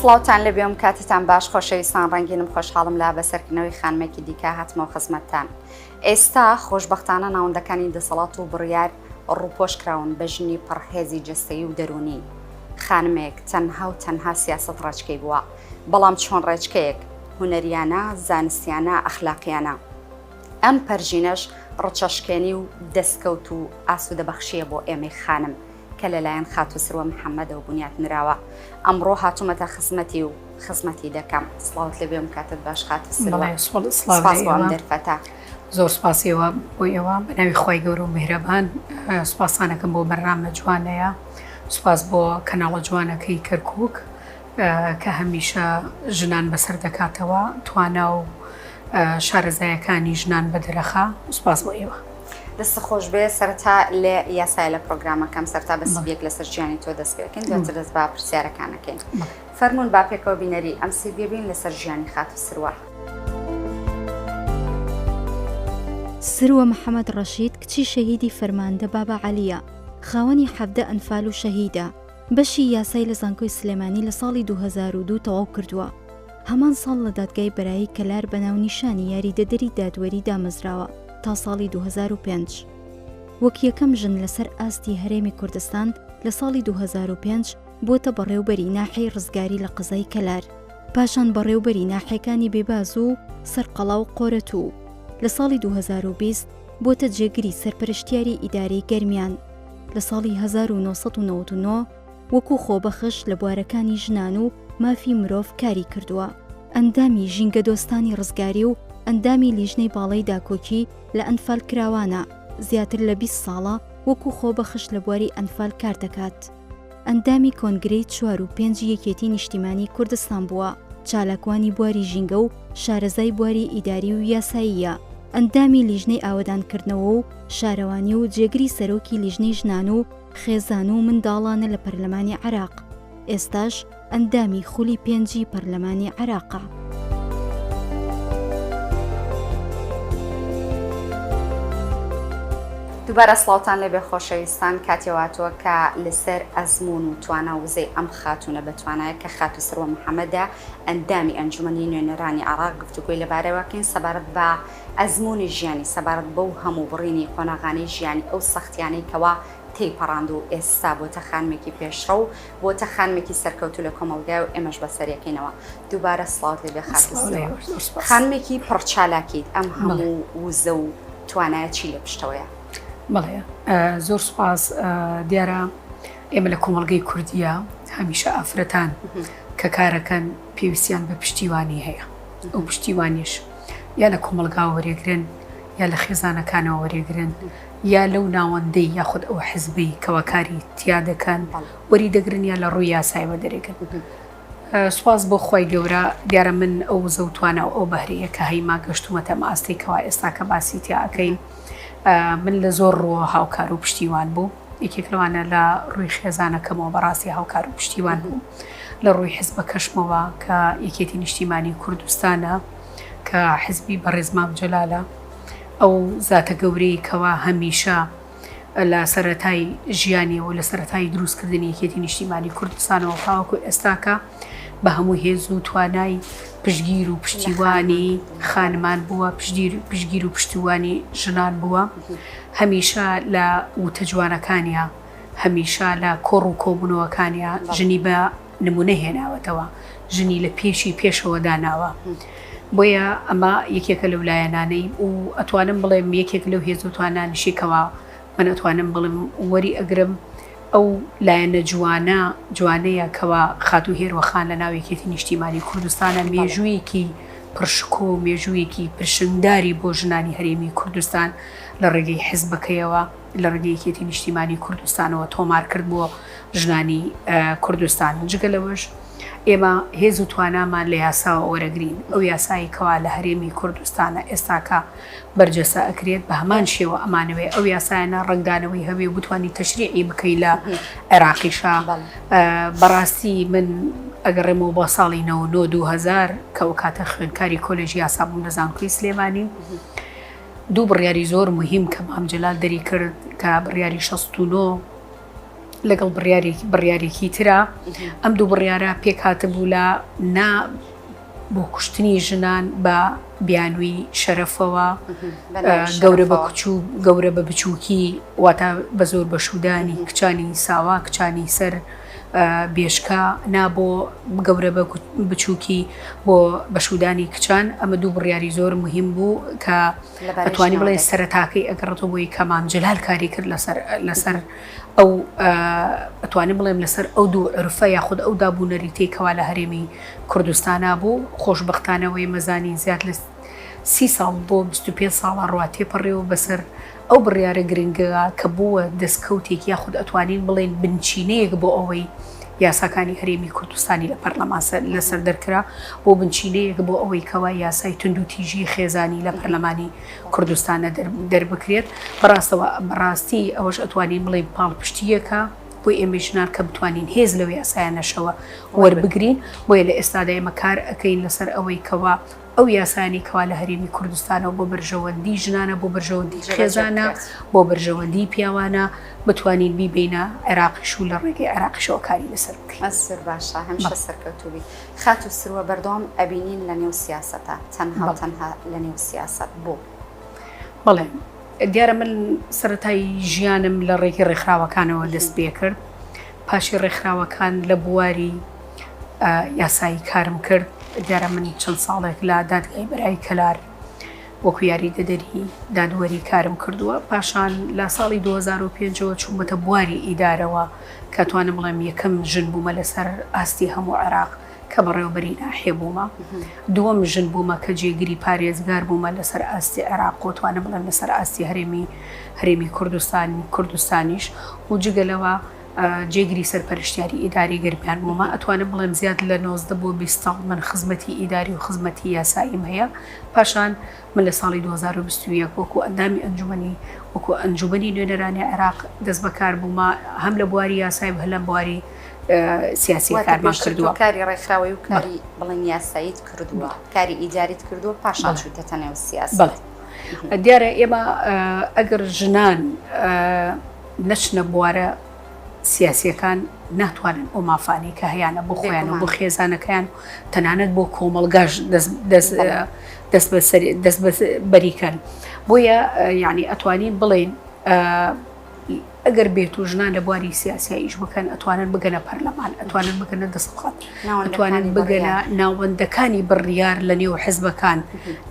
سڵاوتان لە بێم کاتتان باش خۆشەویستان ڕەنگینم خۆشحاڵم لا بەسەرکردنەوەی خانمێکی دیکە هاتمەوە خزمەتتان. ئێستا خۆشبەختانە ناوەندەکانی دەسەڵات و بڕیار ڕووپۆش کراون بە ژنی پڕهێزی جەستەیی و دەرونی. خانمێک تەنها و تەنها سیاسەت ڕاجکەی بووە، بەڵام چۆن ڕێچکەیەک هونەریانە، زانستیانە، ئەخلاقیانە. ئەم پەرژینەش ڕچەشکێنی و دەستکەوت و ئاسوودەبەخشیە بۆ ئێمەی خانم کە لەلایەن خاتو سروە محەممەدە و بنیات نراوە. ئەمڕۆ هاتوومەتە خزمەتی و خزمەتی دەکەم. سڵاوت لە بێم کاتت باش خاتو سروە دەرفەتە. زۆر سپاسیەوە بۆ ئێوە بەناوی خۆی گەورە و میهرەبان. سوپاسانەکەم بۆ بەرنامە جوانەیە. سوپاس بۆ کەناڵە جوانەکەی کەرکووک کە هەمیشە ژنان بەسەر دەکاتەوە، توانە و شارەزایەکانی ژنان بەدرەخە. سوپاس بۆ ئێوە. دەست خۆش بێ. سەرەتا لێ یاسای لە پرۆگرامەکەم سەرتا بە سیبێک لەسەر ژیانی تۆ دەست پێکەین، دواتر دەست با پرسیارەکانەکەین. فەرموون با پێکەوە بینەری ئەم سیبێ بین لەسەر ژیانی خاتو سروە. سروە محەممەد ڕەشید کچی شەهیدی فەرماندە بابا عەلیە، خاوەنی 17 ئەنفال و شەهیدە. بەشی یاسای لە زانکۆی سلێمانی لە ساڵی 2002 تەواو کردووە. هەمان ساڵ لە دادگای بەرایی کەلار بەناونیشانی یاریدەدەری دادوەری دامەزراوە تا ساڵی 2005. وەک یەکەم ژن لەسەر ئاستی هەرێمی کوردستان لە ساڵی 2005 بۆتە بەڕێوبەری ناحەی ڕزگاری لە قزای کەلار، پاشان بەڕێوبەری ناحەکانی بێباز و سەرقەڵا و قۆرەتوو. لە ساڵی 2020 بۆتە جێگری سەرپەرشتیاری ئیدارەی گەرمیان. لە ساڵی 1999 وەکو خۆبەخش لە بوارەکانی ژنان و مافی مرۆڤ کاری کردووە. ئەندامی ژینگە دۆستانی ڕزگاری و ئەندامی لیژنەی باڵای داکۆکی لە ئەنفال کراوانە. زیاتر لە 20 ساڵە وەکو خۆبەخش لە بواری ئەنفال کار دەکات. ئەندامی کۆنگرەی 4 و 5 یەکێتی نیشتیمانی کوردستان بووە. چالاکوانی بواری ژینگە و شارەزای بواری ئیداری و یاساییە. ئەندامی لیژنەی ئاوەدانکردنەوە و شارەوانی و جێگری سەرۆکی لیژنەی ژنان و خێزان و منداڵانە لە پەرلەمانی عێراق. ئێستاش ئەندامی خولی 5 پەرلەمانی عێراقە. دووبارە سڵاوتان لێ بێ خۆشەویستان. کاتێواتوە کە لەسەر ئەزمون و توانە وزەی ئەم خاتونە بەتوانایە کە خاتو سروە محەممەدە ئەندامی ئەنجومەنی نوێنەرانی عێراق گفتوگوی لەبارەوەکەین سەبارەت بە ئەزمونی ژیانی، سەبارەت بەو هەموو بڕینی قۆناغانەی ژیانی ئەو سەختیانەی کەوا تێیپەڕاند و ئێستا بۆتە خانمێکی پێشڕە و بۆتە خانمێکی سەرکەوتو لە کۆمەلگای و ئێمەش بەسەریەکەینەوە. دووبارە سڵاوت لێ بێ خاتو سروە. خانمێکی پڕچالاکیت، ئەم هەموو وزە و توانایە چی لە پشتەوەیە؟ بەڵێ زۆر سوپاس. دیارە ئێمە لە کۆمەڵگەی کوردیە هەمیشە ئافرەتان کە کارەکەن پێویستیان بە پشتیوانی هەیە. ئەو پشتیوانیش یا لە کۆمەلگا وەرێگرن، یا لە خێزانەکانەوە وەرێگرن، یا لەو ناوەندەی یاخود ئەو حزبی کەوە کاری تیا دەکەن وەری دەگرن، یا لە ڕووی یاسایەوە دەرێگرن. سوپاس بۆ خۆی گەورە. دیارە من ئەو زەوتوانە و ئەو بەهرەیە کە هەیما گەشتومەتە ماستێکەوە ئێستا کە باسی تیاکەین، من لە زۆر ڕووە هاوکار و پشتیوان بوو. یەکێک لەوانە لە ڕووی خێزانەکەمەوە بەڕاستی هاوکار و پشتیوان بوو. لە ڕووی حزبە کەشمەوە کە یەکێتی نیشتیمانی کوردستانە کە حزبی بەڕێزمام جەلالە، ئەو زاتە گەورەی کەوا هەمیشە لە سەرەتای ژیانی و لە سەرەتای دروستکردنی یەکێتی نیشتیمانی کوردستانەوە تاوەکو ئێستاکە بە هەموو هێز و توانای پشتگیر و پشتیوانی خانمان بووە، پشتگیر و پشتیوانی ژنان بووە. هەمیشە لە وتە جوانەکانیە، هەمیشە لە کۆڕ و کۆبوونەوەکانیە ژنی بە نمونە هێناوەتەوە، ژنی لە پێشەوە داناوە. بۆیە ئەمە یەکێکە لەو لایەنانەی و ئەتوانم بڵێم یەکێک لەو هێز و توانانیشێکەوە من ئەتوانم بڵێم وەری ئەگرم ئەو لایەنە جوانەیە کەوا خاتو هێروەخان لە ناو یەکێتی نیشتیمانی کوردستانە مێژوویەکی پرشکۆ و مێژوویەکی پرشنگداری بۆ ژنانی هەرێمی کوردستان لە ڕێگەی حزبەکەیەوە، لە ڕێگەی یەکێتی نیشتیمانی کوردستانەوە تۆمار کرد بۆ ژنانی کوردستان. جگە لەوەش ئێمە هێز و توانامان لە یاساوە وەرەگرین. ئەو یاسایی کەوا لە هەرێمی کوردستانە ئێستاکە بەرجەسە ئەکرێت بە هەمان شێوە ئەمانەوەی ئەو یاسایانە ڕنگدانەوەی هەبێ بتوانانی تەشریعی بکەی لە عێراقیشا. بەڕاستی من ئەگەڕێمەوە بۆ ساڵی 2000 کە ئەو کاتە خوێندکاری کۆلێژی یاسا بووم لە زانکۆی سلێمانی، دوو بڕیاری زۆر مهم کە مام جەلال دەری کرد کە بڕیاری 69 لەگەڵ بڕیارێکی ترە ئەم دوو بڕیارە پێک هاتبوو لە بۆ کوشتنی ژنان بە بیانووی شەرەفەوە گەورە بە بچووکی واتە بە زۆر بەشودانی کچانی ساوا کچانی سەر بێشکە نابۆ گەورە بە بچووکی بۆ بەشودانی کچان ئەمە دوو بڕیاری زۆر مهم بوو کە ئەتوانی بڵێ سەرەتاکەی ئەگەڕێتەوە بۆی کە مام جەلال کاری کرد لەسەر ئەو ئەتوانێت بڵێم لەسەر ئەو دوو عرفە یاخود ئەو دابوونەری تێکەوە لە هەرێمی کوردستانە بوو خۆشبەختانەوەی مەزانی زیاد لە 30 ساڵ بۆ 25 ساڵە ڕوا تێپەڕێەوە بەسەر ئەو بڕیارە گرنگە کە بووە دەستکەوتێک یاخود ئەتوانین بڵێن بنچینەیەک بۆ ئەوەی یاساکانی هەرێمی کوردستانی لە پەرلەمان لەسەر دەرکرا بۆ بنچینەیەک بۆ ئەوەی کەوا یاسای تونند و تیژی خێزانی لە پەرلەمانی کوردستانە دەربکرێت بەڕاستی ئەوەش ئەتوانین بڵێ پاڵپشتیەکە بۆ ئێمە ژنان کە بتوانین هێز لەو یاسایانەشەوە وەربگرین بۆیە لە ئێستادا ئێمە کار ئەەکەین لەسەر ئەوەی کەوا ئەو یاسانی کەوا لە هەرێمی کوردستانەوە بۆ بەرژەوەندی ژنانە بۆ بەرژەوەندی خێزانە بۆ بەرژەوەندی پیاوانە بتوانین بیبینە عێراقیش و لە ڕێگەی عێراقیشەوە کاری لەسەر بکەین. ئەسر باشە هەمیشە سەرکەوتوبی خات و سروە بەردەوام ئەبینین لە نێو سیاسەتە تەنها لە نێو سیاست بۆ بەڵێ دیارە من سەرەتای ژیانم لە ڕێگەی ڕێکخراوەکانەوە دەست پێ کرد پاشی ڕێکخراوەکان لە بواری یاسایی کارم کرد دیارە من چەند ساڵێک لە دادگای بەرای کەلار وەکو یاریدەدەری دادوەری کارم کردووە پاشان لە ساڵی 2005ەوە چوومەتە بواری ئیدارەوە کە توانم بڵێم یەکەم ژن بوومە لەسەر ئاستی هەموو عێراق کە بەڕێوەبەری ناحێ بوومە دووەم ژن بوومە کە جێگیری پارێزگار بوومە لەسەر ئاستی عێراق و توانم بڵێم لەسەر ئاستی هەرێمی کوردستانیش و جگەلەوە جێگیری سەرپەرشتیاری ئیداری گەرمیان بوومە ئەتوانم بڵێم زیاد لە 90 بۆ 20 ساڵ من خزمەتی ئیداری و خزمەتی یاساییم هەیە پاشان من لە ساڵی 2021 وەکو ئەندامی وەکو ئەنجومەنی نوێنەرانی عێراق دەست بەکار بوومە هەم لە بواری یاسایی و هەم بواری سیاسی کارمان کردووە کاری ڕێکخراوەی و کاری بڵێن یاساییت کردووە کاری ئیداریت کردووە پاشان چوویتە نێو سیاست دیارە ئێمە ئەگەر ژنان نەچنە بوارە سیاسیەکان ناتوانن ئەو مافانەی کە هەیەە بۆ خۆیان و بۆ خێزانەکەیان تەنانەت بۆ کۆمەڵگاش دەست بەریکەن بۆیە یعنی ئەتوانین بڵێن ئەگەر بێت و ژنان لە بواری سیاسیاییش بکەن ئەتوانن بگەنە پەرلەمان ئەتوانن بگەنە دەسەڵات ئەتوانن بگەنە ناوەندەکانی بڕیار لە نێو حیزبەکان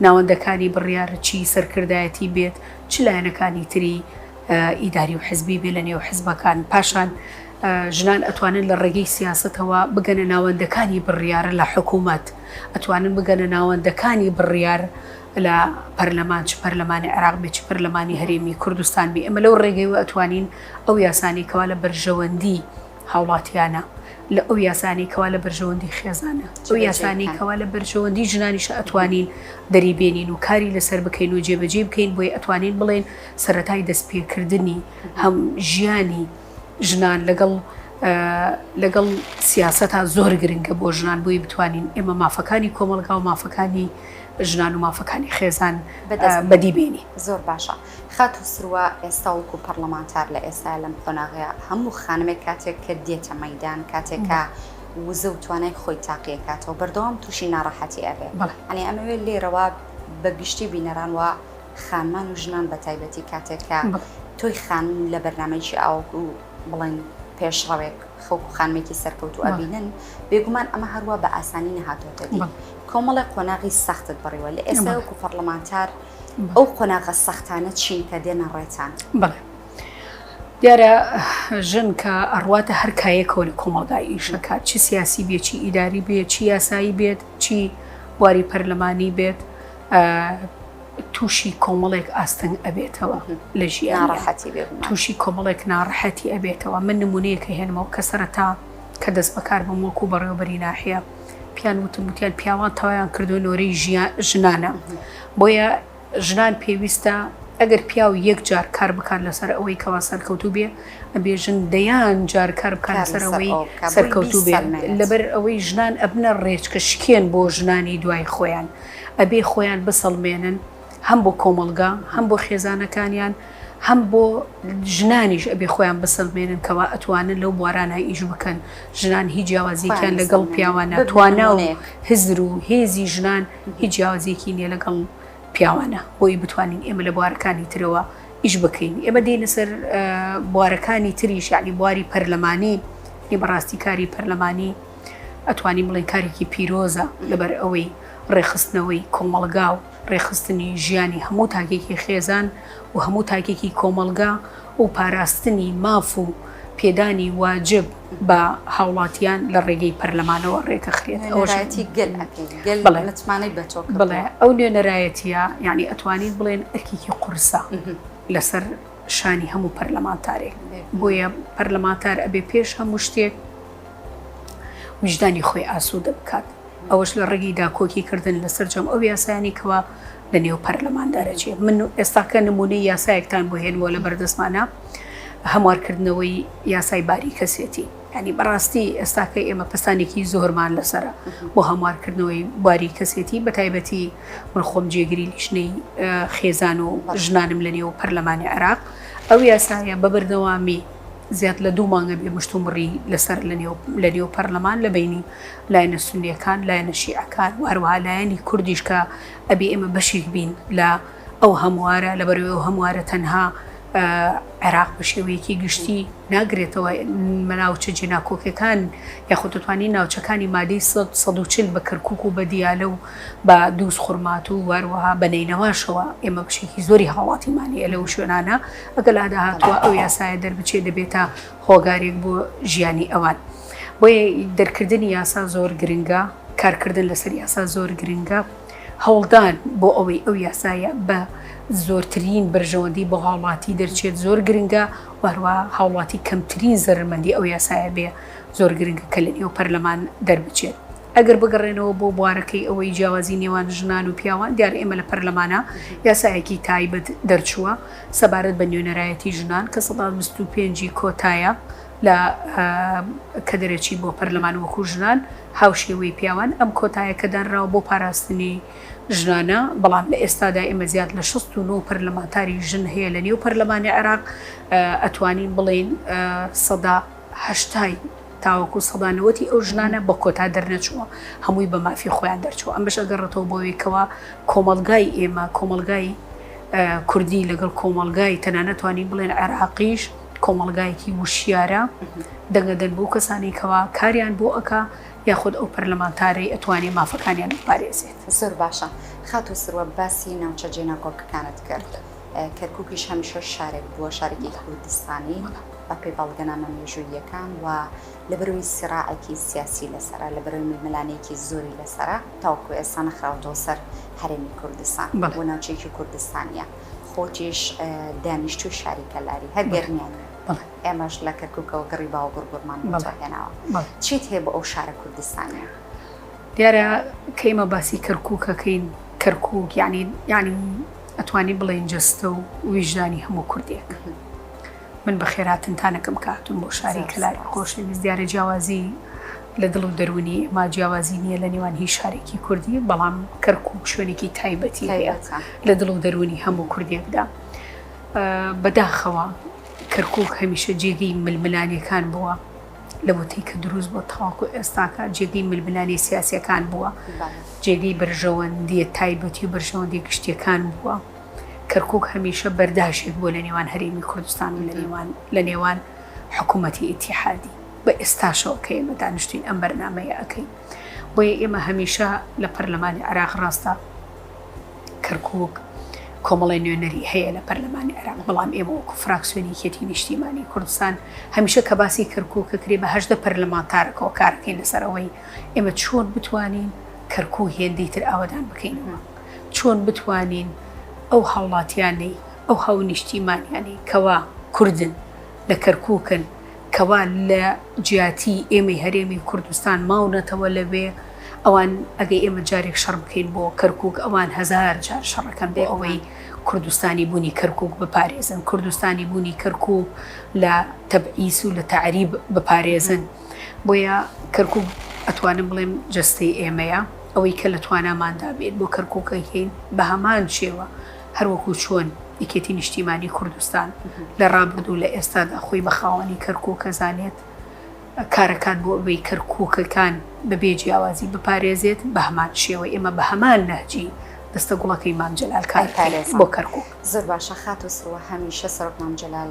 ناوەندەکانی بڕیار چی سەرکردایەتی بێت چ لایەنەکانی تری ئیداری و حزبی بێ لە نێو حزبەکان پاشان ژنان ئەتوانن لە ڕێگەی سیاستەوە بگەنە ناوەندەکانی بڕیارە لە حکوومەت ئەتوانن بگەنە ناوەندەکانی بڕیار لە پەرلەمان چ پەرلەمانی عێراق بێ چ پەرلەمانی هەرێمی کوردستان بێ ئەمە لەو ڕێگەیەوە ئەتوانین ئەو یاسانی کەوا لە بەرژەوەندی هاوڵاتیانە لە ئەو یاسانی کەوا لە بەرژەوەندی خێزانە ئەو یاسانی کەوا لە بەرژەوەندی ژنانیش ئەتوانین دەریبێنین و کاری لەسەر بکەین و جێبەجێ بکەین بۆی ئەتوانین بڵێن سەرەتای دەستپێکردنی هەم ژیانی ژنان لەگەڵ سیاسەتا زۆر گرنگە بۆ ژنان بۆی بتوانین ئێمە مافەکانی کۆمەلگا و مافەکانی ژنان و مافەکانی خێزان بەدیبێنی زۆر باشە خات و سروە ئێستا وەکو پەرلەمانتار لە ئێستا لەم قۆناغەیە هەموو خانمێک کاتێک کە دێتە مەیدان کاتێکە وزە و توانای خۆی تاقیەکاتەوە بەردەوام تووشی ناڕەحەتی ئەبێ ئەنی ئەمەوێت لێرەوە بەگشتی بینەران وە خانمان و ژنان بە تایبەتی کاتێکە تۆی خانم لە بەرنامەیەکی ئاوکو بڵێن پێشڕەوێک خەوک و خانمێکی سەرکەوت و ئەبینن بێگومان ئەمە هەروە بە ئاسانی نەهاتۆتە دی کۆمەڵی قۆناغی سەختت بڕیوە لە ئێستا وەکو پەرلەمانتار ئەو قۆناغە سەختانە چین کە دێنە ڕێتان بڵێ دیارە ژن کە ئەڕواتە هەر کایەکەوە لە کۆمەڵگای ئیشەکات چی سیاسی بێت چی ئیداری بێت چی یاسایی بێت چی بواری پەرلەمانی بێت تووشی کۆمەڵێک ئاستنگ ئەبێتەوە لە ژیان تووشی کۆمەڵێک ناڕەحەتی ئەبێتەوە من نمونەیەکە هێنمەوە کە سەرەتا کە دەست بەکار بم وەکو بەڕێوەبەری ناحیە پیان وتیان پیاوان تەوایان کردو نۆرەی ژنانە بۆیە ژنان پێویستە ئەگەر پیاو یەک جار کار بکات لەسەر ئەوەی کەوا سەرکەوتوو بێ ئەبێژن دەیان جار کار بکات لەسەر ئەوەی سەرکەوتوو بێ لەبەر ئەوەی ژنان ئەبنە ڕێچکە شکێن بۆ ژنانی دوای خۆیان ئەبێ خۆیان بسەڵمێنن هەم بۆ کۆمەڵگا هەم بۆ خێزانەکانیان هەم بۆ ژنانیش ئەبێ خۆیان بسەڵمێنن کەوا ئەتوانن لەو بوارانە ئیش بکەن ژنان هیچ جیاوازیەکان لەگەڵ پیاوانە توانە و هزر و هێزی ژنان هیچ جیاوازیەکی نییە لەگەڵ پیاوانە بۆی بتوانین ئێمە لە بوارەکانی ترەوە ئیش بکەین ئێمە دێنە سەر بوارەکانی تریش یعنی بواری پەرلەمانی بەڕاستی کاری پەرلەمانی ئەتوانین بڵێن کارێکی پیرۆزە لەبەر ئەوەی ڕێخستنەوەی کۆمەڵگا و ڕێخستنی ژیانی هەموو تاکێکی خێزان و هەموو تاکێکی کۆمەڵگا و پاراستنی ماف و پێدانی واجب بە هاوڵاتیان لە ڕێگەی پەرلەمانەوە ڕێکەخرێت بڵێ ئەو نوێنەرایەتیە یعنی ئەتوانین بڵێن ئەرکێکی قورسە لەسەر شانی هەموو پەرلەمانتارێک بۆیە پەرلەمانتار ئەبێ پێش هەموو شتێک وجدانی خۆی ئاسوودە بکات ئەوەش لە ڕێگەی داکۆکیکردن لەسەر جەم ئەو یاسایانی کەوا لە نێو پەرلەماندارەچێ من ئێستاکە نمونەی یاسایەکتان بۆ هێنوە لە بەردەستمانە هەموارکردنەوەی یاسای باری کەسێتی ینی بەڕاستی ئێستاکە ئێمە پستانێکی زۆرمان لەسرە بۆ هەموارکردنەوەی باری کەسێتی بە تایبەتی من خۆم جێگیری لیژنەی خێزان و ژنانم لە نێو پەرلەمانی عێراق ئەو یاسایە بە بەردەوامی زیاد لە 2 مانگە بێ مشتومڕی لەسەر لە نێو پەرلەمان لە بینی لایەنە سونیەکان لایەنە شیعەکان وهروەها لایەنی کوردیش کە ئەبێ ئێمە بەشێک بین لە ئەو هەموارە لەبەرەوەی ئەو هەموارە تەنها عێراق بە شێوەیەکی گشتی ناگرێتەوە ناوچە جێناکۆکەکان یاخود دەتوانین ناوچەکانی مادەی 140 بە کەرکووک و بە دیالە و بە دووس خوڕمات و وەروەها بە نەینەواشەوە ئێمە بشێکی زۆری هاوڵاتیمانەیە لەو شوێنانە ئەگەر داهاتوە ئەو یاسایە دەربچێ دەبێتە هۆگارێک بۆ ژیانی ئەوان بۆیە دەرکردنی یاسا زۆر گرنگە کارکردن لەسەر یاسا زۆر گرنگە هەوڵدان بۆ ئەوەی ئەو یاسایە بە زۆرترین بەرژەوەندی بۆ هاوڵاتی دەرچێت زۆر گرنگە وهروە هاوڵاتی کەمترین زەرمەندی ئەو یاسایە بێ زۆر گرنگە کە لە نێو پەرلەمان دەربچێت ئەگەر بگەڕێنەوە بۆ بوارەکەی ئەوەی جیاوازی نێوان ژنان و پیاوان دیارە ئێمە لە پەرلەمانە یاسایەکی تایبەت دەرچووە سەبارەت بە نوێنەرایەتی ژنان کە 125 کۆتایە لە کە دەرەچی بۆ پەرلەمان وەکو ژنان هاوشێوەی پیاوان ئەم کۆتایە کە دانراوە بۆ پاراستنی ژنانە بەڵام لە ئێستادا ئێمە زیاد لە 69 پەرلەمانتاری ژن هەیە لە نێو پەرلەمانی عێراق ئەتوانین بڵێن 180 تاوەکو 190 ئەو ژنانە بە کۆتا دەرنەچووە هەمووی بە مافی خۆیان دەرچووە ئەم بەشە گەڕێتەوە بۆیەکەوە کۆمەڵگای ئێمە کۆمەڵگای کوردی لەگەڵ کۆمەڵگای تەنانەتوانین بڵێن عێراقیش کۆمەڵگایەکی وشیارە دەنگەدەن بۆ کەسانی کەوا کاریان بۆ ئەکا یاخود ئەو پەرلەمانتاری ئەتوانێ مافەکانیان بپارێزێت زۆر باشە خات و سروە باسی ناوچە جێناکۆکەکانت کرد کەرکووکیش هەمیشە شارێک بووە شارێکی کوردستانی بە پێی بەڵگەنامە مێژوویەکان و لەبەروی سیراعێکی سیاسی لەسەرە لەبەروی ململانەیەکی زۆری لەسەرە تاوەکو ئێستا نەخراوەتەوە سەر هەرێمی کوردستان بۆ ناوچەیەکی کوردستانیە خۆتیش دانیشتوی شاری کەلاری هەر گەرمیان ئێمەش لە کەرکووکەوە گەڕی باوە گوڕگوڕمان هێناوە چیت هەیە بە ئەو شارە کوردستانیە دیارە کەیمە باسی کەرکووکەکەین کەرکووک یعنی ئەتوانی بڵێن جەستە و ویژدانی هەموو کوردێک من بە خێراتنتانەکەم کاتم بۆ شاری کەلاری خۆشەویست دیارە جیاوازی لە دڵ و دەرونی ما جیاوازی نییە لە نێوان هیچ شارێکی کوردی بەڵام کەرکووک شوێنێکی تایبەتی هەیە لە دڵ و دەرونی هەموو کوردێکدا بەداخەوە کەرکووک هەمیشە جێگەی ململانیەکان بووە لە بۆتەی کە دروست بۆ تاواکو ئێستاکە جێگەی ململانی سیاسیەکان بووە جێگەی بەرژەوەندی تایبەتی و بەرژەوەندی گشتیەکان بووە کەرکووک هەمیشە بەرداشێک بووە لە نێوان هەرێمی کوردستان و لە نێوان حکوومەتی ئیتیحادی بە ئێستاشەوە کە ئێمە دانیشتوین ئەم بەرنامەیە ئەەکەین بۆیە ئێمە هەمیشە لە پەرلەمانی عێراق ڕاستە کەرکووک کۆمەڵی نوێنەری هەیە لە پەرلەمانی عێراق بەڵام ئێمە وەکو فراکسیۆنی یەکێتی نیشتیمانی کوردستان هەمیشە کە باسی کەرکووکە کرێ بە 18 پەرلەمانتارەکەەوە کارەکەین لەسەرەوەی ئێمە چۆن بتوانین کەرکوو هێندەی تر ئاوادان بکەینەوە چۆن بتوانین ئەو هاوڵاتیانەی ئەو هاو نیشتیمانیانەی کەوا کوردن لە کەرکووکن کەوا لە جیاتی ئێمەی هەرێمی کوردستان ماونەتەوە لەوێ ئەوان ئەگەی ئێمە جارێک شەڕ بکەین بۆ کەرکووک ئەوان 1000 جار شەڕەکەن بۆ ئەوەی کوردستانی بوونی کەرکووک بپارێزن کوردستانی بوونی کەرکووک لە تەبعیس و لە تەعریب بپارێزن بۆیە کەرکووک ئەتوانم بڵێم جەستەی ئێمەیە ئەوەی کە لە تواناماندا بێت بۆ کەرکووکەکەین بە هەمان شێوە هەروەکو چۆن یەکێتی نیشتیمانی کوردستان لە ڕابردوو لە ئێستادا خۆی بە خاوەنی کەرکووکە زانێت کارەکان بۆ ئەوەی کەرکووکەکان بەبێ جیاوازی بپارێزێت بە هەمان شێوە ئێمە بە هەمان نەهجی دەستە گوڵەکەی مام جەلال کار بۆ کەرکووک. زۆر باشە خات و سڕوە هەمیشە سەرۆک مام جەلال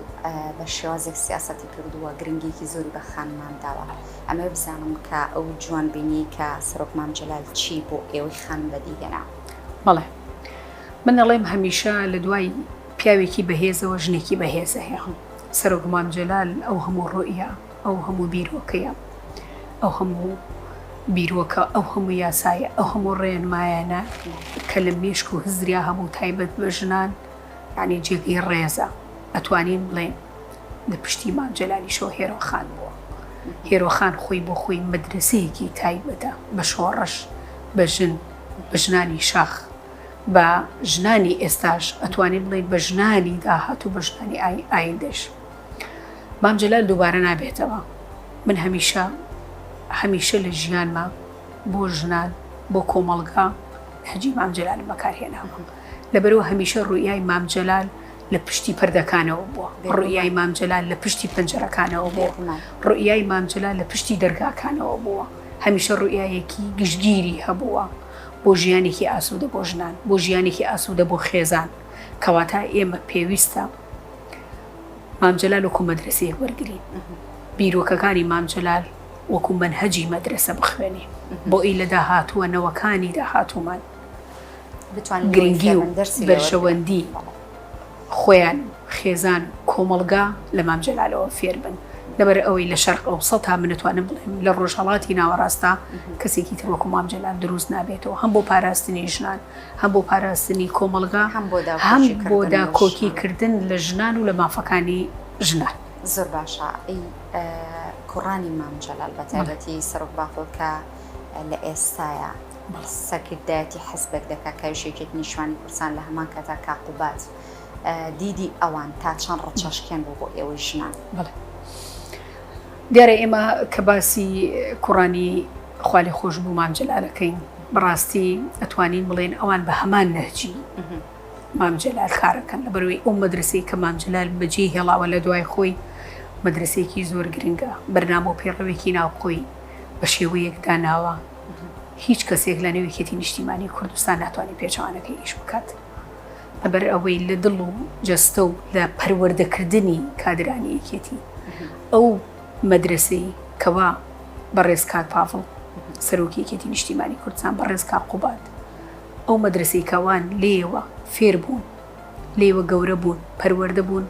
بە شێوازێک سیاسەتی کردووە گرنگێکی زۆری بە خانمان داوە. ئەمە بزانم کە ئەو جوانبینی کە سەرۆک مام جەلال چی بۆ ئێوەی خان بەدیهێنا. بەڵێ من دەڵێم هەمیشە لە دوای پیاوێکی بەهێزەوە ژنێکی بەهێزە هەیە. سەرۆک مام جەلال ئەو هەموو ڕۆیە، ئەو هەموو بیرۆکەیە، ئەو هەموو بیرۆکە، ئەو هەموو یاسایە، ئەو هەموو ڕێنمایانە کە لە مێشک و هزریا هەموو تایبەت بە ژنان یعنی جێگەی ڕێزە ئەتوانین بڵێن لە پشتی مام جەلالیشەوە هێرۆخان بووە. هێرۆخان خۆی بۆ خۆی مەدرسەیەکی تایبەتە بە شۆڕش، بە ژن، بە ژنانی شاخ، بە ژنانی ئێستاش ئەتوانین بڵێن بە ژنانی داهات و بە ژنانی ئایندەش. مام جەلال دووبارە نابێتەوە. من هەمیشە لە ژیانمە بۆ ژنان بۆ کۆمەڵگا هەجی مام جەلالم بەکارهێناوە. لەبەرەوە هەمیشە ڕوئیای مام جەلال لە پشتی پەردەکانەوە بووە، ڕوئیای مام جەلال لە پشتی پەنجەرەکانەوە بووە، ڕوئیای مام جەلال لە پشتی دەرگاکانەوە بووە. هەمیشە ڕوئیایەکی گشتگیری هەبووە بۆ ژیانێکی ئاسوودە بۆ ژنان، بۆ ژیانێکی ئاسوودە بۆ خێزان. کەواتە ئێمە پێویستە مام جەلال وەکو مەدرسەیەک وەرگرین، بیرۆکەکانی مام جەلال وەکو منهەجی مەدرسە بخوێنێ بۆ ئەی لە داهاتووە نەوەکانی داهاتوومان گرنگی و بەرژەوەندی خۆیان خێزان کۆمەڵگا لە مام جەلالەوە فێر بن. لەبەر ئەوەی لە شەرق ئەوسەڵ تا منتوانم بڵێم لە ڕۆژهەڵاتی ناوەڕاستە کەسێکی تر وەکو مام جەلال دروست نابێتەوە، هەم بۆ پاراستنی ژنان، هەم بۆ پاراستنی کۆمەڵگا، هەم بۆ داکۆکیکردن لە ژنان و لە مافەکانی ژنان. زۆر باشە. ئەی کوڕانی مام جەلال بە تایبەتی سەرۆک باڵ کە لە ئێستاە سەرکردایەتی حەزبێک دەکات کە وشێکێک نیشتوانی کوردستان لە هەمان کاتا کاقوبات دیدی ئەوان تا چەند ڕەچەشکێن بوو بۆ ئێوەی ژنان. دیارە ئێمە کە باسی کوڕانی خوا لێ خۆش بوو مام جەلالەکەین بەڕاستی ئەتوانین بڵێن ئەوان بە هەمان نەهجی مام جەلال کارەکەن، لەبەرەوەی ئەو مەدرسەی کە مام جەلال بەجێ هێڵاوە لە دوای خۆی مەدرسەیەکی زۆر گرنگە، بەرنامە و پێڕەوێکی ناوخۆی بە شێوەیەک داناوە. هیچ کەسێک لە نێوەیەکێتی نیشتیمانی کوردستان ناتوانێت پێچەوانەکەی ئیش بکات، لەبەر ئەوەی لە دڵ و جەستە و لە پەروەردەکردنی کادرانی یەکێتی ئەو مەدرسەی کەوا بەڕێز کاک پاڤڵ سەرۆکی یەکێتی نیشتیمانی کوردستان بەڕێز کاک قوبات ئەو مەدرسەی کەوان لێوە فێر بوون، لێوە گەورە بوون، پەروەردە بوون،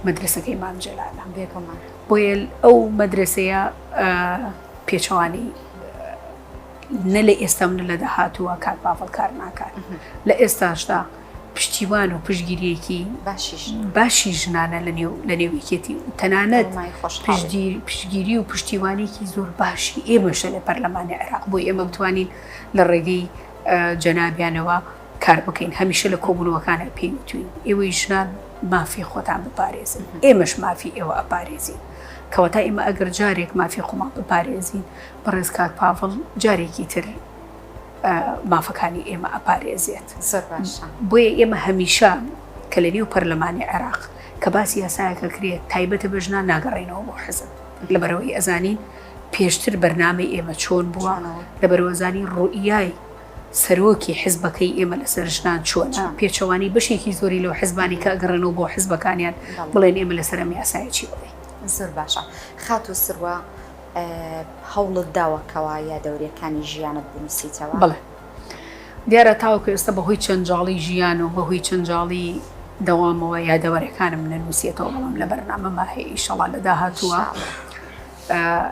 مەدرسەکەی مام جەلالە. بۆیە ئەو مەدرسەیە پێچەوانی نە لە ئێستا منە لە داهاتووە کاک پاڤڵ کار ناکات، لە ئێستاشدا پشتیوان و پشتگیریەکی باشی ژنانە لە نێویکێتی و تەنانەت پشتگیری و پشتیوانێکی زۆر باشی ئێمەشە لە پەرلەمانی عێراق بۆی ئێمە بتوانین لە ڕێگەی جەنابیانەوە کار بکەین. هەمیشە لە کۆبوونەوەکانە پێویستین ئێوەی ژنان مافی خۆتان بپارێزن، ئێمەش مافی ئێوە ئەپارێزین. کەواتە ئێمە ئەگەر جارێک مافی خۆمان بپارێزین بەڕێز کاک پاڤڵ جارێکی تر مافەکانی ئێمە ئەپارێزێت. بۆیە ئێمە هەمیشە کە لە نێو پەرلەمانی عێراق کە باسی یاسایەکە کرێت تایبەتە بە ژنان ناگەڕێنەوە بۆ حزب، لەبەرەوەی ئەزانین پێشتر بەرنامەی ئێمە چۆن بووە، لەبەرەوە زانی ڕوئیای سەرۆکی حزبەکەی ئێمە لەسەر ژنان چۆنە، پێچەوانی بەشێکی زۆری لەو حزبانی کە ئەگەڕێنەوە بۆ حزبەکانیان بڵێن ئێمە لەسەر ئەم یاسایەکی بڵێ. زۆر باشە. خات و سروە هەوڵت داوەکەوە یا دەورەکانی ژیانت بنووسیتەوە؟ بڵێ دیارە تاوەکو ئێستا بەهۆی چەنجاڵی ژیان و بەهۆی چەنجاڵی دەوامەوە یادەوەرەکانم نەنووسێتەوە، بەڵام لە بەرنامەما هەیە ئیشەڵا لە داهاتووە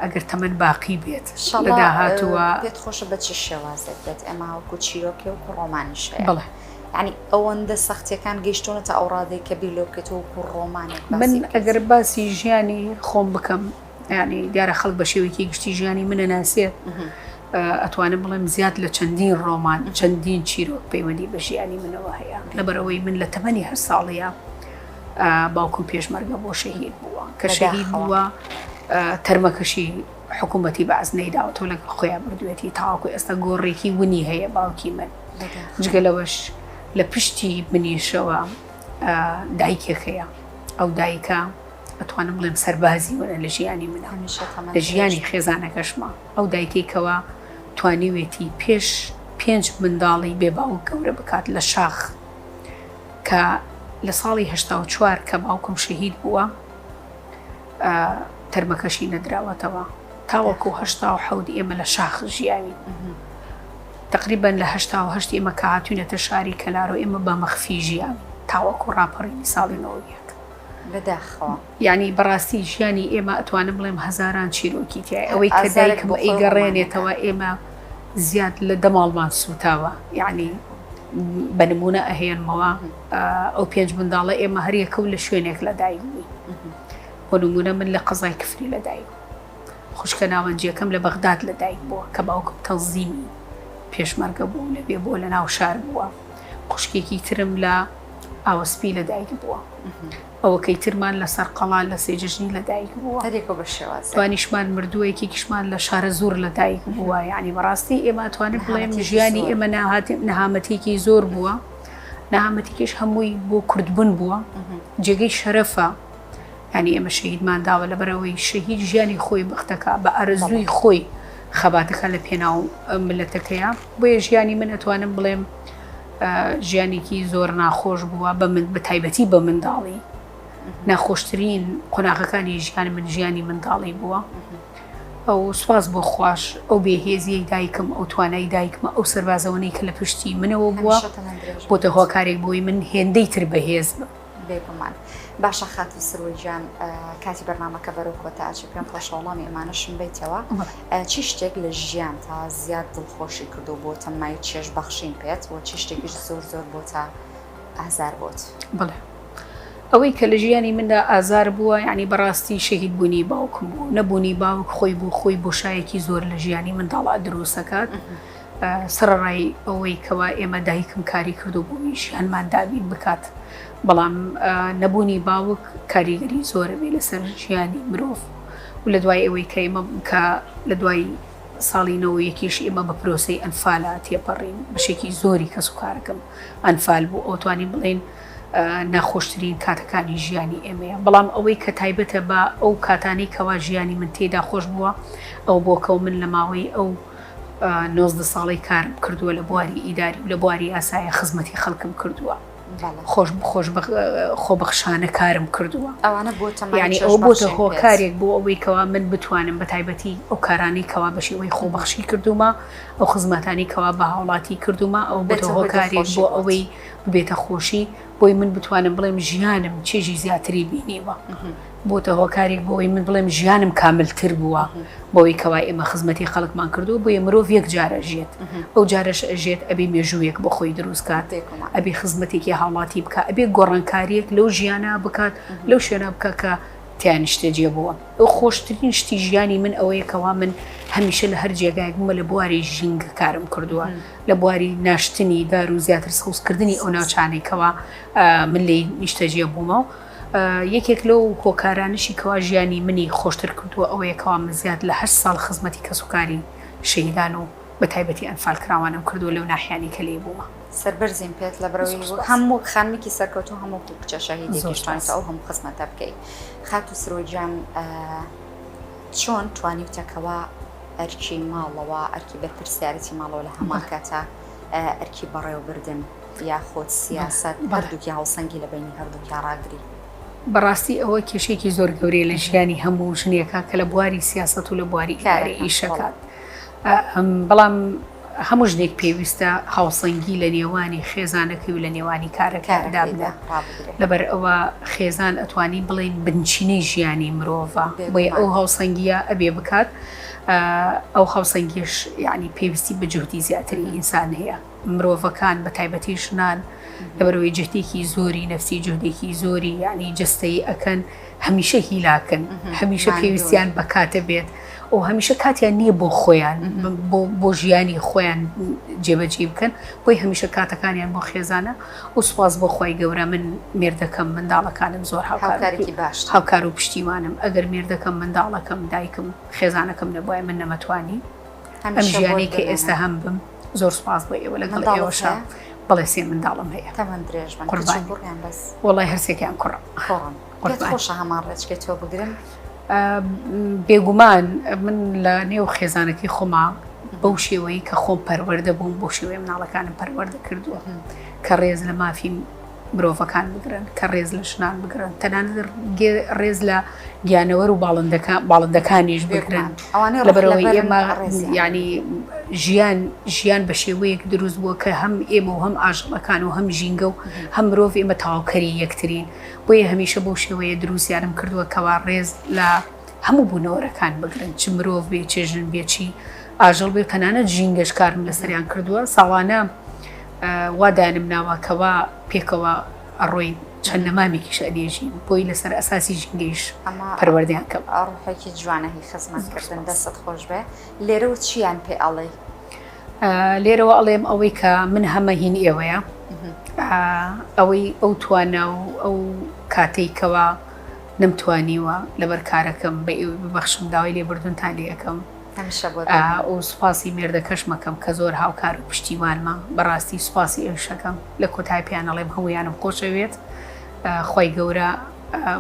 ئەگەر تەمەن باقی بێت لە داهاتووە پێت خۆشە بە چ شێوازێت بێت؟ ئەمە وەکو چیرۆکێ و ڕۆمانیش هەیە. بڵێ ینی ئەوەندە سەختیەکان گەیشتونەتە ئەو ڕادەی کە بیرۆکێتەوە و ڕۆمانێک من ئەگەر باسی ژیانی خۆم بکەم ینی دیارە خەڵک بە شێوەیەکی گشتی ژیانی منە ناسێت، ئەتوانم بڵێم زیاد لە چەندین ڕۆمان چەندین چیرۆک پەیوەندی بە ژیانی منەوە هەیە، لەبەرەوەی من لە تەمەنی 8 ساڵەیە باوکم پێشمەرگە بۆ شەهید بووە کە شەهید بووە تەرمەکەشی حکوومەتی بەعزنەی داوەتەوە لەگەڵ خۆیان بردوێتی تاواکو ئێستا گۆڕێکی ونی هەیە باوکی من. جگە لەوەش لە پشتی منیشەوە دایکێکەیە ئەو دایکە ئەتوانم بڵێم سەربازی وەنە لە ژیانی منە لە ژیانی خێزانەکەشمە ئەو دایکێکەوە توانیوێتی پێش 5 منداڵی بێباو گەورە بکات لە شاخ کە لە ساڵی 84 کە باوکم شەهید بووە تەرمەکەشی نەدراوەتەوە تاوەکو 87 ئێمە لە شاخ ژیاوین تقریبا لە 88 ئێمە کە هاتوونەتە شاری کەلارۆ ئێمە بە مەخفی ژیاوین تاوەکو ڕاپەڕینی ساڵی 91 بەداخەوە یعنی بەڕاستی ژیانی ئێمە ئەتوانم بڵێم هەزاران چیرۆکی تایە ئەوەی کە دایکم ئەیگەڕێنێتەوە ئێمە زیاد لە دەماڵمان سوتاوە یعنی بەنمونە ئەهێنمەوە ئەو 5 منداڵە ئێمە هەریەکە و لە شوێنێک لە دایک بووی بۆ نمونە من لە قەزای کفری لە دایک خوشکە ناوەنجیەکەم لە بەغداد لە دایک بووە کە باوکم تەنزیمی پێشمەرگە بوو لەبێ بۆ لە ناو شار بووە خوشکێکی ترم لە ئاوەسپی لە دایک بووە ئەوەکەی ترمان لەسەر قەڵا لە سێجژنی لە دایک بووە توانیشمان مردووەیەکێکیشمان لە شارە زۆر لە دایک بووە یعنی بەڕاستی ئێمە ئەتوانین بڵێم ژیانی ئێمە نەهامەتێکی زۆر بووە نەهامەتێکیش هەمووی بۆ کوردبوون بووە جێگەی شەرەفە ینی ئێمە شەهیدمان داوە لەبەرەوەی شەهید ژیانی خۆی بەختەکە بە ئارەزووی خۆی خەباتەکە لە پێناو ملەتەکەیە بۆیە ژیانی من ئەتوانم بڵێم ژیانێکی زۆر ناخۆش بووە بە تایبەتی بە منداڵی ناخۆشترین قۆناغەکانی ژیان من ژیانی منداڵی بووە ئەو سواز بۆ خوش ئەو بێهێزیەی دایکم ئەو توانای دایکمە ئەو سەربازەوەی کە لە پشتی منەوە بووە بۆتە هۆکارێک بۆی من هێندەی تر بەهێز بێگومان باشە خاتی سرویجان کاتی بەرنامەکە بەرەو کۆتاچی پێم خۆشەوڵامی ئێمانەشم بیتەوە چی شتێک لە ژیان تا زیاد دڵخۆشی کردو بۆ تەمای چێژ بەخشین پێت و چی شتێکیش زۆر زۆر بۆ تا ئازار بۆت بڵێ ئەوەی کە لە ژیانی مندا ئازار بووە یعنی بەڕاستی شەهید بوونی باوکم بوو نەبوونی باوک خۆی بوو خۆی بۆشایەکی زۆر لە ژیانی منداڵا دروستەکات سەرڕای ئەوەی کەوا ئێمە دایکم کاری کردو بووی ژیانمان دابین بکات بەڵام نەبوونی باوک کاریگەری زۆرە بێ لەسەر ژیانی مرۆڤ و لە دوای ئەوەی کە ئێمە کە لە دوای ساڵینەوە یەکیش ئێمە بە پرۆسەی ئەنفالە تێپەڕین بەشێکی زۆری کەس و کارەکەم ئەنفال بوو ئۆتوانی بڵێن ناخۆشترین کاتەکانی ژیانی ئێمەیە بەڵام ئەوەی کە تایبەتە بە ئەو کاتانی کەوا ژیانی من تێدا خۆش بووە ئەو بۆکە و من لە ماوەی ئەو 19 ساڵی کارم کردووە لە بواری ئیداری و لە بواری ئاسایە خزمەتی خەڵکم کردووە خۆبەخشانە کارم کردووە یعنی ئەو بۆتە هۆکارێک بۆ ئەوەی کەوا من بتوانم بە تایبەتی ئەو کارانی کەوا بەشێوەی خۆبەخشی کردومە ئەو خزمەتانی کەوا بە هاوڵاتی کردومە ئەو بۆتە هۆکارێک بۆ ئەوەی بێتە خۆشی بۆی من بتوانم بڵێم ژیانم چێژی زیاتری بینیوە بۆتە هۆکارێک بۆی من بڵێم ژیانم کاملتر بووە بۆی کەوا ئێمە خزمەتی خەڵکمان کردو بۆیە مرۆڤ یەک جارە ژێت ئەو جارەش ئەژێت ئەبێ مێژوویەک بۆ خۆی دروستکات ئەبێ خزمەتێکی هاوڵاتی بکات ئەبێ گۆڕانکاریەک لەو ژیانە بکات لەو شوێنە بکە کە تیانیشتەجێ بووە ئەو خۆشترین شتی ژیانی من ئەوەیە کەوا من هەمیشە لە هەر جێگایك بوومە لە بواری ژینگە کارم کردووە لە بواری ناشتنی دار و زیاتر سەوزکردنی ئەو ناوچانێکەوە من لێ نیشتەجێ بوومە یەکێک لەو هۆکارانشی کەوا ژیانی منی خۆشتر کردووە ئەوەیە کەوا من زیاد لە 8 ساڵ خزمەتی کەسوکاری شەهیدان و بە تایبەتی ئەنفال کراوانم کردو لەو ناحیانی کە لێ بوومە سەربەرزیم پێت لە بەرەوەی هەموو خانمێکی سەرکەوتو هەموو کچە شەهیدێکیشتوانێت ئەو هەموو خزمەتە بکەیت خات و سرۆجان چۆن توانیوتەکەوە ئەرکی ماڵەوە ئەرکی بەرپرسیارەتی ماڵەوە لە هەمان کاتە ئەرکی بەڕێوەبردن یاخۆت سیاست هەردووکی هەڵسەنگی لە بینی هەردووکی ڕاگری بەڕاستی ئەوە کێشێکی زۆر گەورەیە لە ژیانی هەموو ژنێکە کە لە بواری سیاست و لە بواری کاری ئیشەکات بەڵام هەموو ژنێک پێویستە هاوسەنگی لە نێوانی خێزانەکەی و لە نێوانی کارەکەدا بدە لەبەر ئەوە خێزان ئەتوانی بڵێن بنچینەی ژیانی مرۆڤە بۆیە ئەو هاوسەنگیە ئەبێ بکات ئەو هاوسەنگیش یعنی پێویستی بە جهدی زیاتری ئینسان هەیە مرۆڤەکان بە تایبەتی ژنان لەبەرەوەی جهدێکی زۆری نەفسی جهدێکی زۆری یعنی جستەی ئەکەن هەمیشە هیلاکن هەمیشە پێویستیان بە کاتە بێت ئەو هەمیشە کاتیان نییە بۆ خۆیان بۆ ژیانی خۆیان جێبەجێ بکەن بۆی هەمیشە کاتەکانیان بۆ خێزانە و سوپاس بۆ خۆی گەورە من مێردەکەم منداڵەکانم زۆر هاوکار و پشتیوانم ئەگەر مێردەکەم منداڵەکەم دایکم خێزانەکەم نەبووە من نەمەتوانی ئەم ژیانی کە ئێستا هەم بم زۆر سوپاس بۆ ئێوە لەگەڵ ئێوەشە بەڵێ سێ منداڵم هەیە تەمەند درێژ بن قوربانی. کوڕیان بەس وەڵای هەرسێکیان کوڕە کوڕن پێت قوربانی. خۆشە هەمان ڕێچکێت تۆ بگرن بێگومان من لە نێو خێزانەکەی خۆما بەو شێوەیە کە خۆم پەروەردە بووم بۆ شێوەیە مناڵەکانم پەروەردە کردووە کە ڕێز لە مافی مرۆڤەکان بگرن کە ڕێز لە شنان بگرن تەنانەت ڕێز لە گیانەوەر و باڵندەکانیش بگرن لەبەرەوەی ئێمە ینی ژیان بە شێوەیەک دروست بووە کە هەم ئێمە و هەم ئاژەڵەکان و هەم ژینگە و هەم مرۆڤ ئێمە تاواوکەری یەکترین بۆیە هەمیشە بەو شێوەیە دروستیانم کردووە کەوا ڕێز لە هەموو بوونەوەرەکان بگرن چ مرۆڤ بێ چێژن بێچی ئاژەڵ بێ تەنانەت ژینگەش کارم لەسەریان کردووە ساڵانە وادانم ناوەکەوە پێکەوە ئەڕۆی چەند نەمامێکیش ئەلێژین بۆی لەسەر ئەساسی ژینگەیش پەروەردەیان کەم ڕوحێکی جوانەهی خزمەتکردن دەستت خۆش بێ لێرە و چیان پێ ئەڵێ لێرەوە ئەڵێم ئەوەی کە من هەمە هین ئێوەیە ئەوەی ئەو توانە و ئەو کاتێکەوە نەمتوانیوە لەبەر کارەکەم بە ئێوە ببەخشم داوای لێبوردنتان لێ ئەەکەم و سوپاسی مێردەکەش مەکەم کە زۆر هاوکار و پشتیوانمە بەڕاستی سوپاسی ئێشەکەم لە کۆتای پیانەڵێم هەمویانم خۆشەوێت خۆی گەورە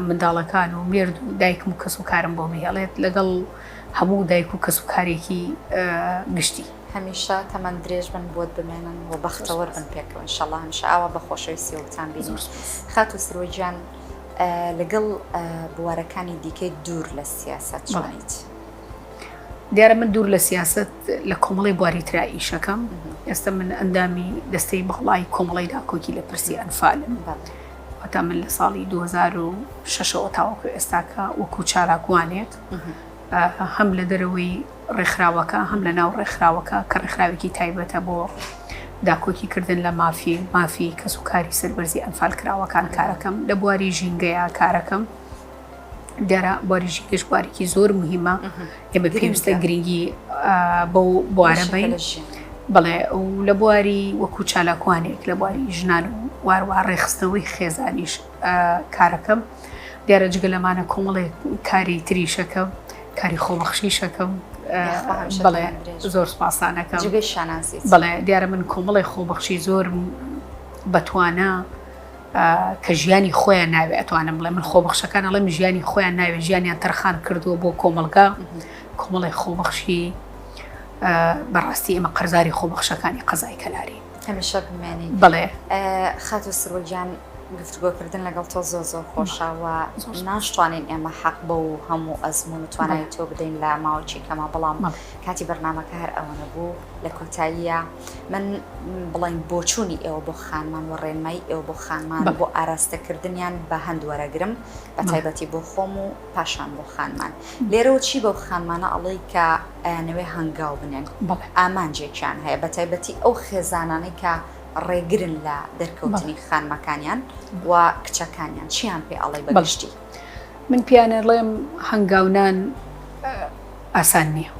منداڵەکان و مێرد و دایکم و کەس و کارم بۆ میهێڵێت لەگەڵ هەموو دایک و کەس و کارێکی گشتی هەمیشە تەمەند درێژ بن بۆت بمێنن و بەختەوەر بن پێکەوە ئینشەڵڵا هەمیشە ئاوا بە خۆشەویستی وتان بینی خات و سرۆجیان لەگەڵ بوارەکانی دیکەی دوور لە سیاست چۆنیت دیارە من دوور لە سیاست لە کۆمەڵی بواری ترائیشەکەم ئێستا من ئەندامی دەستەی بەڵای کۆمەڵی داکۆکی لە پرسی ئەنفالم تا من لە ساڵی 2006 تاوەکو ئێستاکە وەکو چالاکوانێت هەم لە دەرەوەی ڕێکخراوەکە هەم لە ناو ڕێکخراوەکە کە ڕێکخراوێکی تایبەتە بۆ داکۆکی کردن لە مافی کەس و کاری سەربەرزی ئەنفال کراوەکان کارەکەم لە بواری ژینگەیە کارەکەم دیارە بواری ژینگەش بوارێکی زۆر مهمە ئێمە پێویستە گرنگی بەو بوارەبین بەڵێ و لە بواری وەکو چالاکوانێک لە بواری ژنان و وارووا ڕێخستنەوەی خێزانیش کارەکەم دیارە جگە لەمانە کۆمەڵێک کاری تریشەکەم کاری خۆبەخشیشەکەم بەڵێ زۆر سپاسانەکەم بەڵێ دیارە من کۆمەڵی خۆبەخشی زۆر بەتوانە کە ژیانی خۆیان ناوێ ئەتوانم بڵێ من خۆبەخشەکان ئەڵێم ژیانی خۆیان ناوێ ژیانیان تەرخان کردووە بۆ کۆمەلگا کۆمەڵی خۆبەخشی بەڕاستی ئێمە قەرزاری خۆبەخشەکانی قەزای کەلاری هەمیشە بمێنین بڵێ خات و سرۆجیان گفتگۆکردن لەگەڵ تۆ زۆر زۆر خۆشەوە ناشتوانین ئێمە حەق بە و هەموو ئەزمون و توانای تۆ بدەین لە ماوەی کەمە بەڵام کاتی بەرنامەکە هەر ئەوەنە بوو لە کۆتاییە من بڵین بۆچوونی ئێوە بۆ خانمان و ڕێنمای ئێوە بۆ خانمان بۆ ئاراستەکردنیان بە هەندوەرەگرم بە تایبەتی بۆ خۆم و پاشان بۆ خانمان لێرەوە چی بەو خانمانە ئەڵێی کە ئەیانەوێ هەنگاو بنێن ئامانجێکیان هەیە بە تایبەتی ئەو خێزانانەی کە ڕێگرن لە دەرکەوتنی خانمەکانیان و کچەکانیان چیان پێ ئەڵێ بەگشتی من پیانەڵێم هەنگاونان ئاسان نییە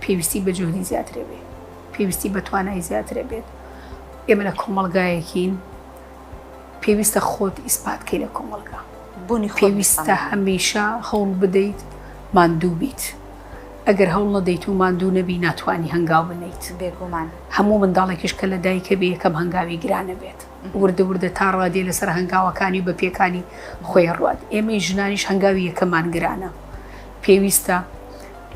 پێویستی بە جوهدی زیاترێ بێت پێویستی بە توانای زیاترە بێت ئێمە لە کۆمەڵگایەکین پێویستە خۆت ئیسپاتکەی لە کۆمەڵگا پێویستە هەمیشە هەوڵ بدەیت ماندوو بیت ئەگەر هەوڵ نەدەیت و ماندوو نەبی ناتوانانی هەنگاو بنیت بێگومان هەموو منداڵێکیش کە لە دایکە بێ یەکەم هەنگاوی گرانە بێت وردە وردە تا ڕادێ لەسەر هەنگاوەکانی بە پێکانی خۆی ڕوات ئێمەی ژنانیش هەنگاوی یەکەمان گرانە پێویستە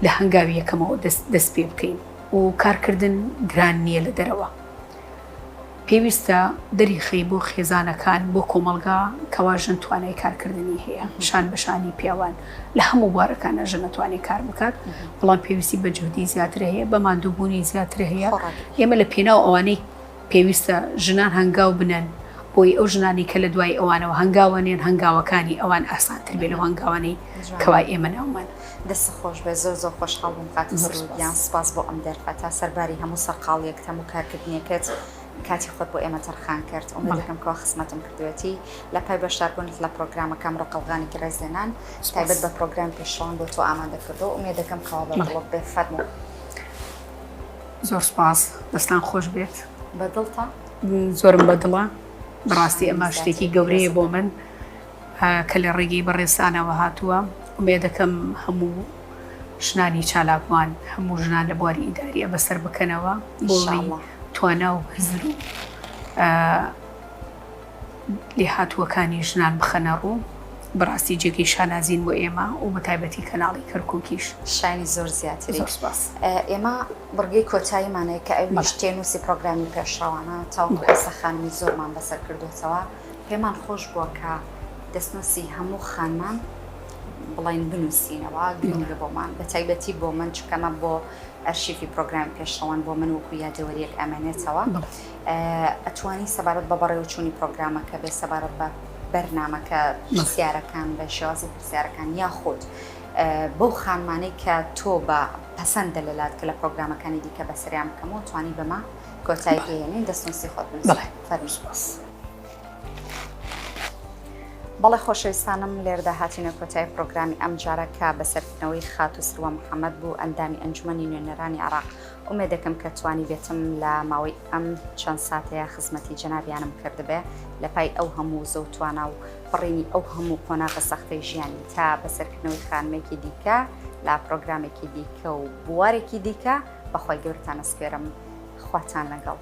لە هەنگاوی یەکەمەوە دەست پێ بکەین و کارکردن گران نییە لە دەرەوە پێویستە دەریخەی بۆ خێزانەکان بۆ کۆمەڵگا کەواژن توانای کارکردنی هەیە شان بەشانی پیاوان لە هەموو بوارەکانە ژن نەتوانێت کار بکات بەڵام پێویستی بە جهدی زیاتر هەیە بە ماندووبوونی زیاتر هەیە ئێمە لە پێناو ئەوانەی پێویستە ژنان هەنگاو بنن بۆی ئەو ژنانی کە لە دوای ئەوانەوە هەنگاوانێن هەنگاوەکانی ئەوان ئاسانتر بێ لەو هەنگاوانەی کەوای ئێمە ناومان دەست خۆش بێ زۆر زۆر خۆشحاڵ بووم خاتی سرودیان سپاس بۆ ئەم دەرفەتە سەرباری هەموو سەرقاڵیەک هەموو کارکردنیەکەت کاتی خۆت بۆ ئێمە تەرخان کرد ئەمە دەکەم کەوا خزمەتم کردوێتی لە پای بەشداربوونت لە پرۆگرامەکەم ڕقەڵغانی ڕێزێنان تایبەت بە پرۆگرام پێشەوان بۆ تۆ ئامادە کردو ئومێ دەکەم کەوا بەدڵت بێ فەرموو زۆر سپاس دەستان خۆش بێت بەدڵتە زۆرم بەدڵە بەڕاستی ئەمە شتێکی گەورەیە بۆ من کە لە ڕێگەی بەڕێستانەوە هاتووە ئومێ دەکەم هەموو ژنانی چالاکوان هەموو ژنان لە بواری ئیداریە بەسەر بکەنەوە بۆ توانا و هزر و لێ هاتووەکانی ژنان بخەنە ڕوو بەڕاستی جێگەی شانازین بۆ ئێمە و بە تایبەتی کەناڵی کەرکووکیش شانی زۆر زیاتری. زۆر سپاس. ئێمە بڕگەی کۆتاییمانەیە کە ئەویش تێنووسی پرۆگرامی پێشڕەوانە تاوکو ئێستا خانمی زۆرمان بەسەر کردوێتەوە پێمان خۆش بووە کە دەستنووسی هەموو خانمان بڵین بنووسینەوە گرنگە بۆمان بە تایبەتی بۆ من چکەمە بۆ ئەرشیفی پرۆگرامی پێشڕەوان بۆ من وەکو یادەوەریەک ئەمێنێتەوە ئەتوانی سەبارەت بە بەڕێوەچوونی پرۆگرامەکە بێ سەبارەت بە بەرنامەکە پرسیارەکان بە شێوازی پرسیارەکان یاخود بەو خانمانەی کە تۆ بە پەسەندە لەلات کە لە پرۆگرامەکانی دیکە بەسەریان بکەمەوە توانی بەمە کۆتایی پێێنین دەستنووسی خۆت بنووسی. بەڵێ خۆشەویستانم لێرەدا هاتینە کۆتایی پرۆگرامی ئەم جارە کە بەسەرکردنەوەی خات و سروە محەممەد بوو ئەندامی ئەنجومەنی نوێنەرانی عێراق ئومێد دەکەم کە توانی بێتم لە ماوەی ئەم چەند ساتەیە خزمەتی جەنابیانم کردبێ لە پای ئەو هەموو زەوتوانە و بڕینی ئەو هەموو قۆناغە سەختەی ژیانی تا بەسەرکردنەوەی خانمێکی دیکە لا پرۆگرامێکی دیکە و بوارێکی دیکە بەخوای گەورتانە سپێرم خواتان لەگەڵ.